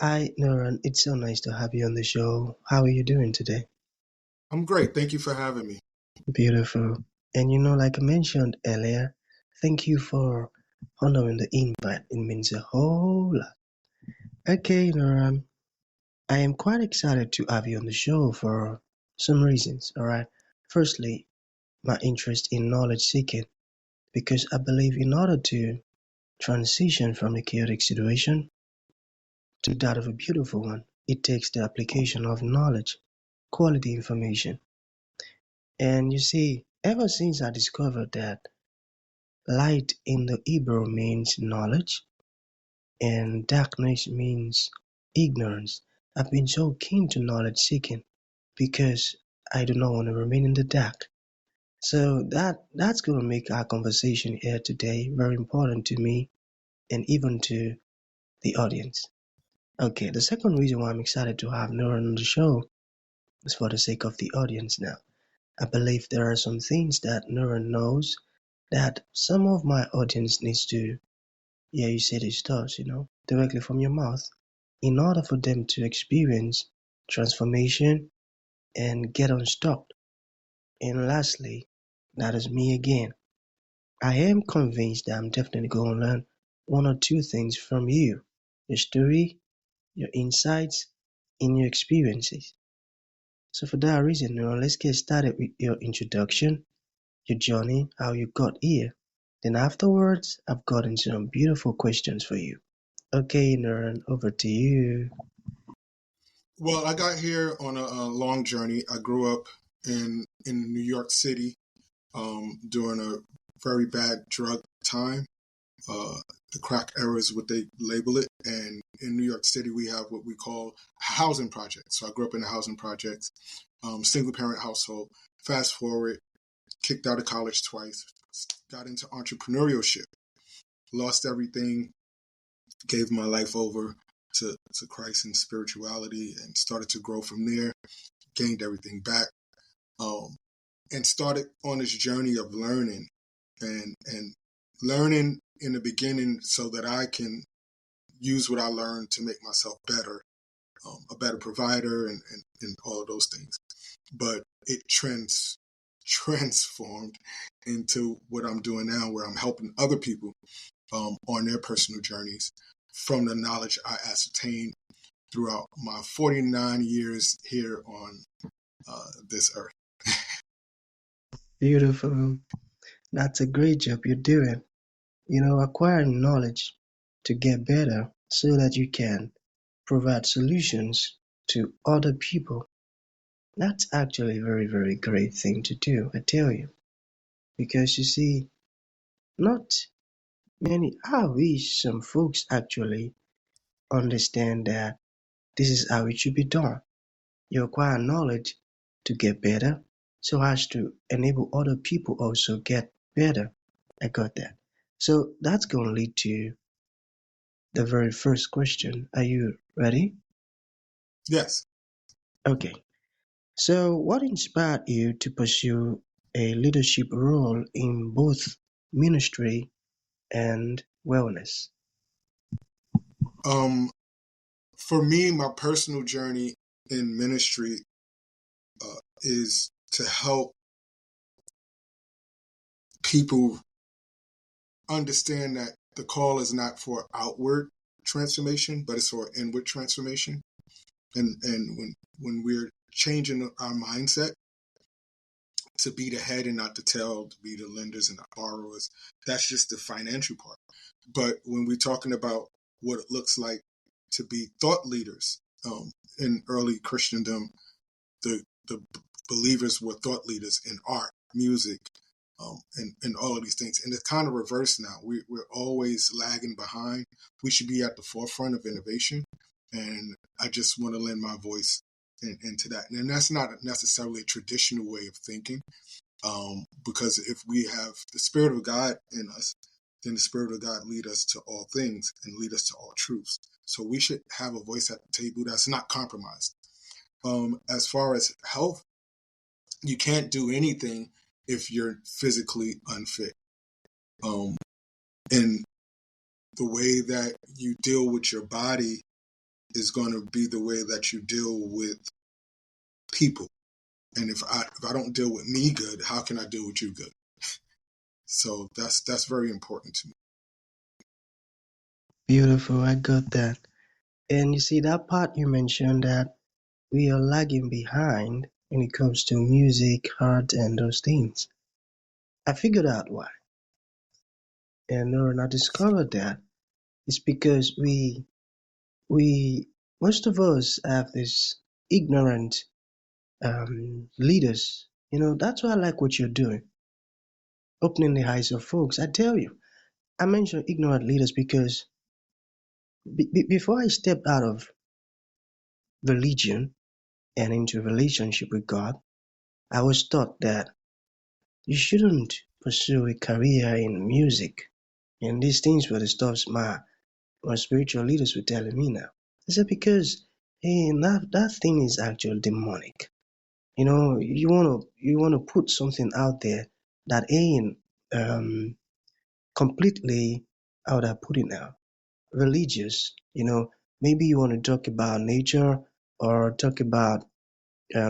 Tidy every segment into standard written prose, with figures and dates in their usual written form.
Hi, NaRon. It's so nice to have you on the show. How are you doing today? I'm great. Thank you for having me. Beautiful. And like I mentioned earlier, thank you for honoring the invite. It means a whole lot. Okay, NaRon, I am quite excited to have you on the show for some reasons, all right? Firstly, my interest in knowledge seeking, because I believe in order to transition from a chaotic situation to that of a beautiful one, it takes the application of knowledge, quality information. And you see, ever since I discovered that light in the Hebrew means knowledge and darkness means ignorance, I've been so keen to knowledge seeking because I do not want to remain in the dark. So that's going to make our conversation here today very important to me and even to the audience. Okay, the second reason why I'm excited to have Neuron on the show is for the sake of the audience now. I believe there are some things that Neuron knows that some of my audience needs to hear you say these stuff, directly from your mouth in order for them to experience transformation and get unstuck. And lastly, that is me again. I am convinced that I'm definitely going to learn one or two things from you, your story, your insights, and your experiences. So for that reason, let's get started with your introduction, your journey, how you got here. Then afterwards, I've gotten some beautiful questions for you. Okay, Naren, over to you. Well, I got here on a long journey. I grew up in New York City during a very bad drug time. Uh, the crack era is what they label it. And in New York City, we have what we call housing projects. So I grew up in the housing projects, single parent household. Fast forward, kicked out of college twice, got into entrepreneurship, lost everything, gave my life over to Christ and spirituality and started to grow from there, gained everything back, um, and started on this journey of learning and learning in the beginning so that I can use what I learned to make myself better, a better provider and all of those things. But it transformed into what I'm doing now, where I'm helping other people on their personal journeys from the knowledge I ascertained throughout my 49 years here on this earth. Beautiful. That's a great job you're doing. Acquiring knowledge to get better so that you can provide solutions to other people. That's actually a very, very great thing to do, I tell you. Because you see, not I wish some folks actually understand that this is how it should be done. You acquire knowledge to get better so as to enable other people also get better. I got that. So that's going to lead to the very first question. Are you ready? Yes. Okay. So what inspired you to pursue a leadership role in both ministry and wellness? Um, for me, my personal journey in ministry is to help people understand that the call is not for outward transformation, but it's for inward transformation. And when we're changing our mindset to be the head and not the tail, to be the lenders and the borrowers, that's just the financial part. But when we're talking about what it looks like to be thought leaders, in early Christendom, the believers were thought leaders in art, music, and all of these things. And it's kind of reversed now. We're always lagging behind. We should be at the forefront of innovation. And I just want to lend my voice into that. And that's not necessarily a traditional way of thinking, because if we have the Spirit of God in us, then the Spirit of God lead us to all things and lead us to all truths. So we should have a voice at the table that's not compromised. As far as health, you can't do anything if you're physically unfit. Um, and the way that you deal with your body is going to be the way that you deal with people. And if I don't deal with me good, how can I deal with you good? So that's very important to me. Beautiful, I got that. And you see that part you mentioned that we are lagging behind when it comes to music, art, and those things. I figured out why. And when I discovered that it's because we most of us have this ignorant leaders. You know, that's why I like what you're doing, opening the eyes of folks. I tell you, I mention ignorant leaders because before I stepped out of religion and into relationship with God, I was taught that you shouldn't pursue a career in music. And these things were the stuff my spiritual leaders were telling me now. I said, because hey, that thing is actually demonic. You know, you wanna put something out there that ain't completely, how would I put it now, religious. You know, maybe you want to talk about nature or talk about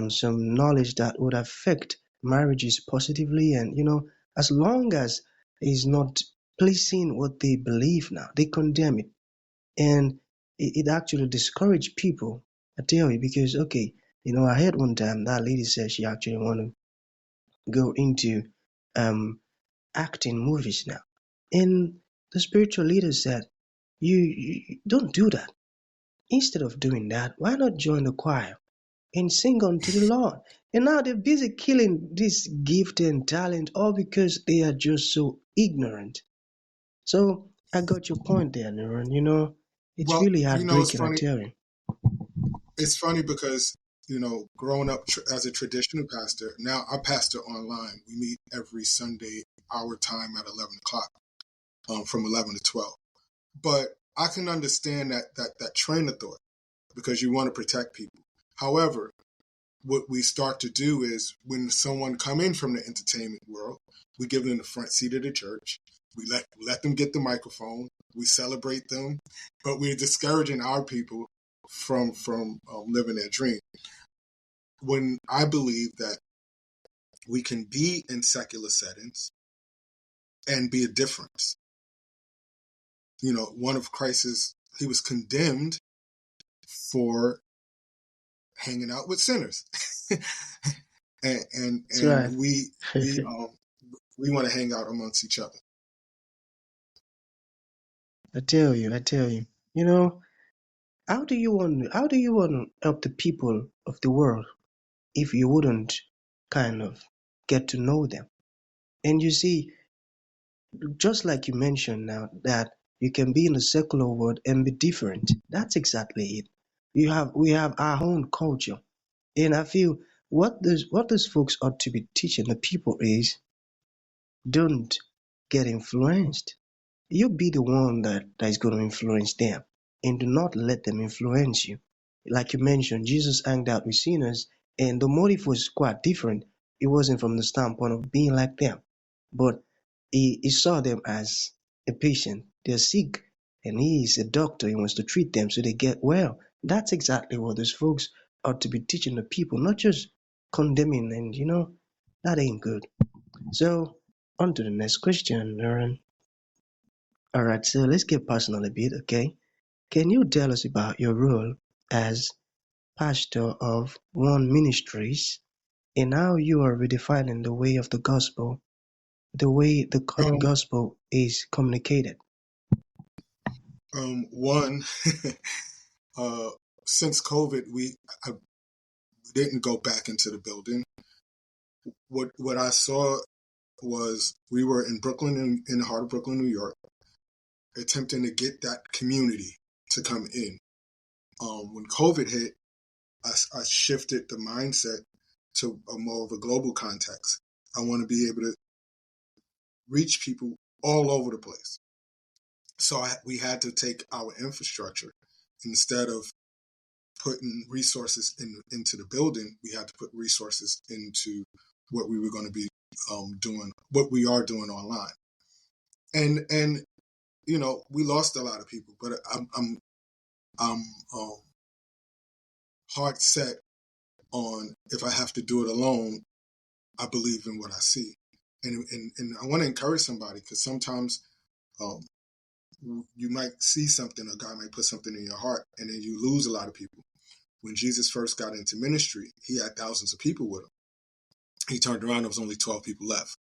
some knowledge that would affect marriages positively, and as long as it's not placing what they believe now, they condemn it, and it actually discourage people. I tell you, because okay, I heard one time that lady said she actually want to go into um acting movies now, and the spiritual leader said, you don't do that. Instead of doing that, why not join the choir and sing unto the Lord? And now they're busy killing this gift and talent, all because they are just so ignorant. So I got your point there, NaRon. It's Well, really it's heartbreaking, I funny. tell you. It's funny because growing up as a traditional pastor, now I pastor online. We meet every Sunday, our time at 11 o'clock, from 11 to 12. But I can understand that train of thought because you want to protect people. However, what we start to do is when someone come in from the entertainment world, we give them the front seat of the church. We let them get the microphone. We celebrate them, but we're discouraging our people from living their dream. When I believe that we can be in secular settings and be a difference. One of Christ's, he was condemned for hanging out with sinners. and That's right. we want to hang out amongst each other. I tell you. You know, how do you want to help the people of the world if you wouldn't kind of get to know them? And you see, just like you mentioned now, that you can be in the secular world and be different. That's exactly it. We have our own culture. And I feel what those folks ought to be teaching the people is, don't get influenced. You be the one that is going to influence them, and do not let them influence you. Like you mentioned, Jesus hanged out with sinners, and the motive was quite different. It wasn't from the standpoint of being like them, but he saw them as a patient. They're sick, and he is a doctor. He wants to treat them so they get well. That's exactly what those folks ought to be teaching the people, not just condemning. And that ain't good. So on to the next question, Aaron. All right, so let's get personal a bit, okay? Can you tell us about your role as Pastor of One Ministries and how you are redefining the way of the gospel, the way the Um, gospel is communicated? One, uh, since COVID, I didn't go back into the building. What I saw was we were in Brooklyn, in the heart of Brooklyn, New York, attempting to get that community to come in. When COVID hit, I shifted the mindset to a more of a global context. I want to be able to reach people all over the place. So we had to take our infrastructure, instead of putting resources into the building, we had to put resources into what we were going to be doing, what we are doing online. And we lost a lot of people, but I'm heart set on, if I have to do it alone, I believe in what I see. And I want to encourage somebody, because sometimes you might see something, or God might put something in your heart, and then you lose a lot of people. When Jesus first got into ministry, he had thousands of people with him. He turned around, there was only 12 people left.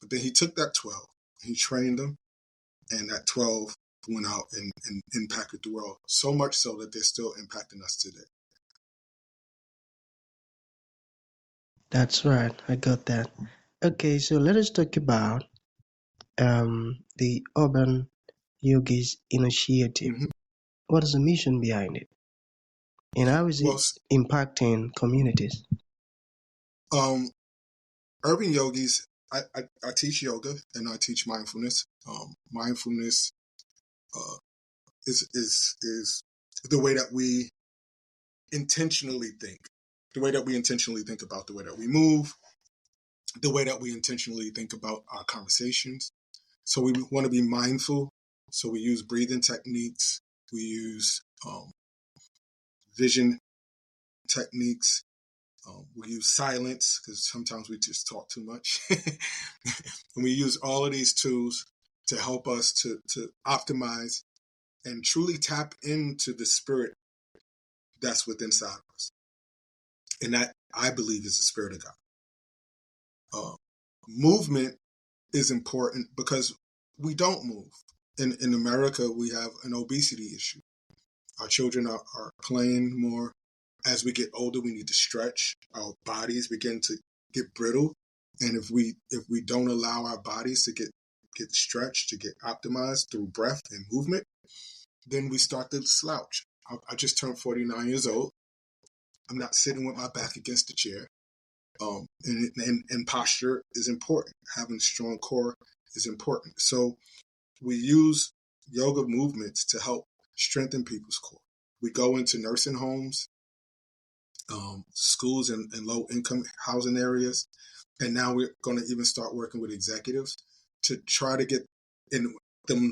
But then he took that 12, he trained them, and that 12 went out and impacted the world, so much so that they're still impacting us today. That's right. I got that. Okay, so let us talk about the Urban Yogis initiative. Mm-hmm. What is the mission behind it? And how is it Well, impacting communities? Urban Yogis, I teach yoga and I teach mindfulness. Mindfulness is the way that we intentionally think, the way that we intentionally think about the way that we move, the way that we intentionally think about our conversations. So we want to be mindful. So we use breathing techniques. We use vision techniques. We use silence, because sometimes we just talk too much. And we use all of these tools to help us to optimize and truly tap into the spirit that's within inside of us. And that, I believe, is the spirit of God. Movement is important because we don't move. In America, we have an obesity issue. Our children are playing more. As we get older, we need to stretch. Our bodies begin to get brittle. And if we don't allow our bodies to get stretched, to get optimized through breath and movement, then we start to slouch. I just turned 49 years old. I'm not sitting with my back against the chair. And posture is important. Having a strong core is important. So we use yoga movements to help strengthen people's core. We go into nursing homes, schools, and low-income housing areas. And now we're going to even start working with executives to try to get them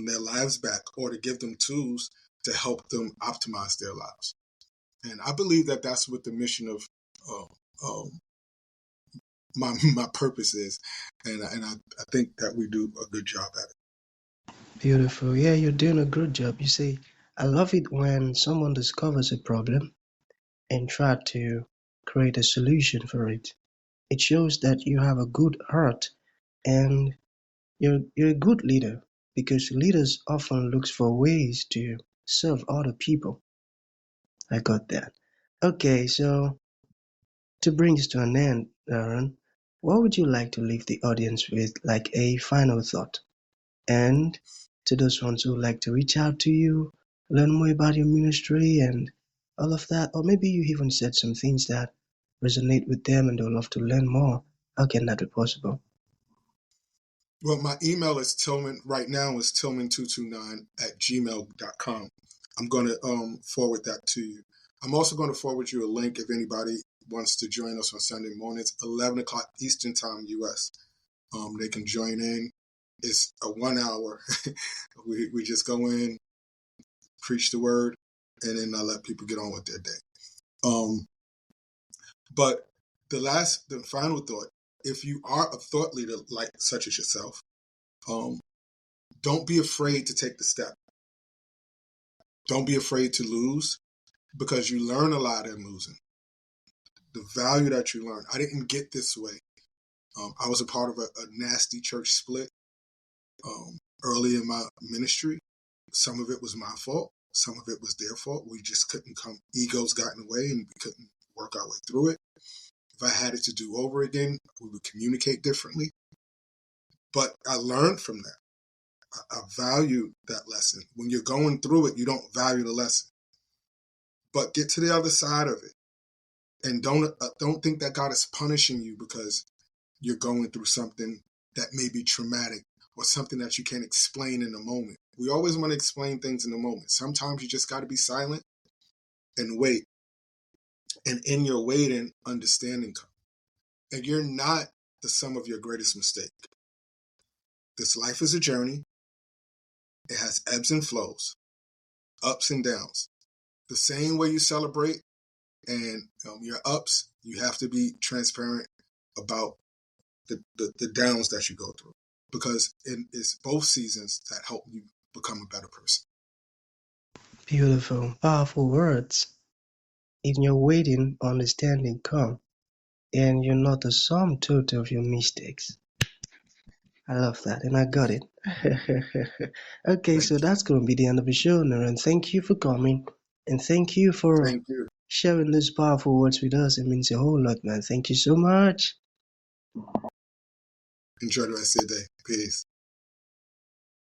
their lives back, or to give them tools to help them optimize their lives. And I believe that that's what the mission of my purpose is. And I think that we do a good job at it. Beautiful. Yeah, you're doing a good job. You see, I love it when someone discovers a problem and try to create a solution for it. It shows that you have a good heart and you're a good leader, because leaders often look for ways to serve other people. I got that. Okay, so to bring this to an end, Aaron, what would you like to leave the audience with, like a final thought? And to those ones who like to reach out to you, learn more about your ministry and all of that, or maybe you even said some things that resonate with them and they'll love to learn more, how can that be possible? Well, my email is Tillman, right now is Tillman229@gmail.com. I'm going to forward that to you. I'm also going to forward you a link if anybody wants to join us on Sunday mornings, 11 o'clock Eastern Time, U.S. They can join in. It's a 1 hour. we just go in, preach the word, and then I let people get on with their day. But the final thought, if you are a thought leader like such as yourself, don't be afraid to take the step. Don't be afraid to lose, because you learn a lot in losing. The value that you learn. I didn't get this way. I was a part of a nasty church split early in my ministry. Some of it was my fault. Some of it was their fault. We just couldn't come. Egos got in the way and we couldn't work our way through it. If I had it to do over again, we would communicate differently. But I learned from that. I value that lesson. When you're going through it, you don't value the lesson. But get to the other side of it. And don't think that God is punishing you because you're going through something that may be traumatic or something that you can't explain in the moment. We always want to explain things in the moment. Sometimes you just got to be silent and wait. And in your waiting, understanding comes. And you're not the sum of your greatest mistake. This life is a journey. It has ebbs and flows, ups and downs. The same way you celebrate and your ups, you have to be transparent about the downs that you go through, because it's both seasons that help you become a better person. Beautiful, powerful words. In your waiting, understanding come, and you're not the sum total of your mistakes. I love that, and I got it. Okay, Thank so you. that's going to be the end of the show, NaRon. Thank you for coming, and thank you for Thank you. sharing these powerful words with us. It means a whole lot, man. Thank you so much. Enjoy the rest of your day. Peace.